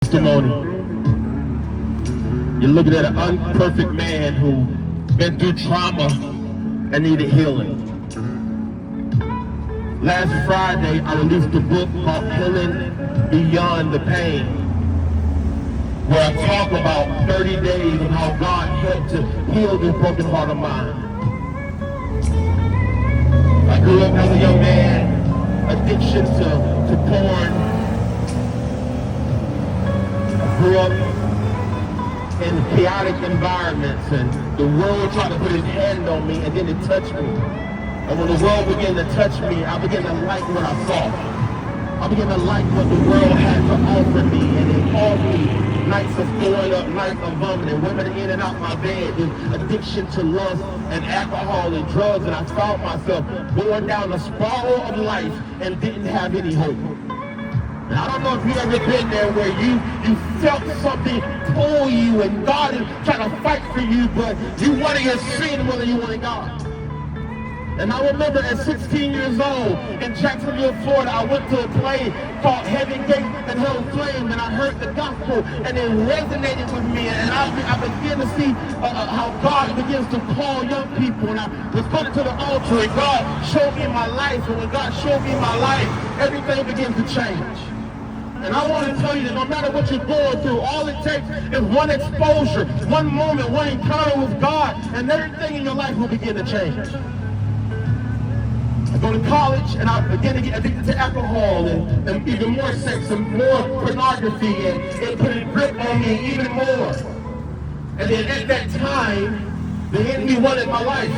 testimony. You're looking at an unperfect man who been through trauma and needed healing. Last Friday, I released a book called Healing Beyond the Pain, where I talk about 30 days of how God helped to heal this broken heart of mine. I grew up as a young man, addiction to porn. I grew up in chaotic environments, and the world tried to put its hand on me, and then it touched me. And when the world began to touch me, I began to like what I saw. I began to like what the world had to offer me, and it caused me nights of throwing up, nights of vomiting, women in and out my bed, with addiction to lust and alcohol and drugs, and I found myself going down the spiral of life and didn't have any hope. And I don't know if you've ever been there where you felt something pull you and God is trying to fight for you, but you wanted your sin more than you wanted God. And I remember at 16 years old in Jacksonville, Florida, I went to a play called Heaven Gate and Hell Flame, and I heard the gospel, and it resonated with me. And I began to see how God begins to call young people. And I was coming to the altar, and God showed me my life. And when God showed me my life, everything began to change. And I want to tell you that no matter what you're going through, all it takes is one exposure, one moment, one encounter with God, and everything in your life will begin to change. I go to college and I begin to get addicted to alcohol and even more sex and more pornography, and it put a grip on me even more. And then at that time, the enemy wanted my life.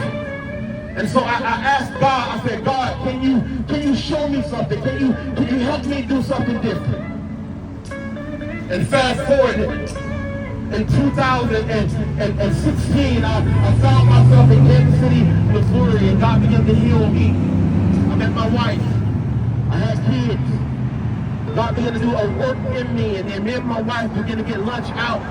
And so I asked God, I said, God, can you show me something? Can you help me do something different? And fast forward, in 2016, I found myself in Kansas City, Missouri, and God began to heal me. I met my wife. I had kids. God began to do a work in me, and then me and my wife began to get lunch out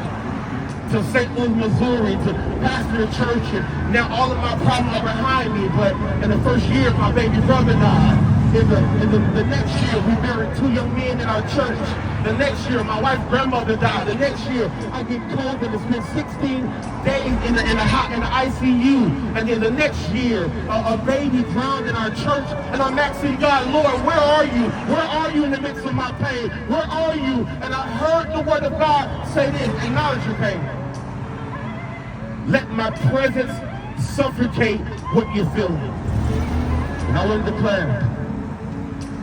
to St. Louis, Missouri, to pastor a church, and now all of my problems are behind me. But in the first year, my baby brother died. In the next year, we buried 2 young men in our church. The next year, my wife's grandmother died. The next year, I get COVID and spend 16 days in the ICU. And then the next year, a baby drowned in our church. And I'm asking God, Lord, where are you? Where are you in the midst of my pain? Where are you? And I heard the word of God say this: acknowledge your pain. Let my presence suffocate what you're feeling. And I want to declare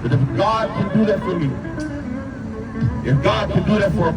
that if God can do that for me, if God can do that for a